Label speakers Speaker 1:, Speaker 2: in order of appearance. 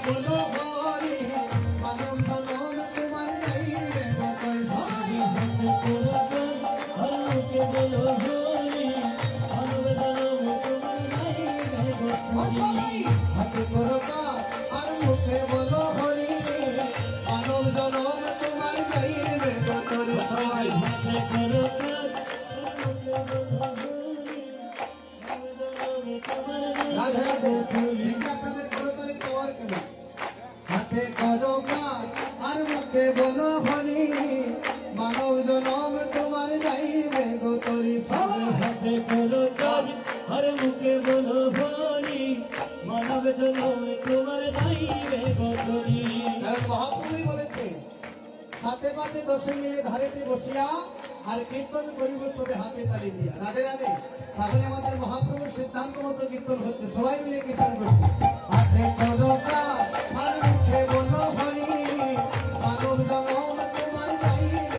Speaker 1: বলো হরি মানব জনম তোমার যাইবে গো তরি সবাই
Speaker 2: হাতে করো কাজ আর মুখে বলো হরি মানব জনম তোমার যাইবে গো তরি
Speaker 1: হাতে করো কাজ আর মুখে বলো হরি মানব জনম তোমার যাইবে গো তরি সবাই
Speaker 2: হাতে করো কাজ
Speaker 1: রাধে রাধে দেখি আপনাদের করতালি পাওয়ার কেন হাতে করো কাজ আর মুখে বলো হরি মানব জনম তোমার যাইবে গো তরি সবাই
Speaker 2: হাতে করো কাজ আর মুখে বলো হরি মানব জনম তোমার যাইবে গো তরি
Speaker 1: কারণ মহাপ্রভুই বলেছে সাথে পাতে দশে মিলে ধারেতে বসিয়া আর কীর্তন করিব সবে হাতে তালি দিয়া রাধে রাধে তাহলে আমাদের মহাপ্রভুর সিদ্ধান্ত মতো কীর্তন হচ্ছে সবাই মিলে কীর্তন করছে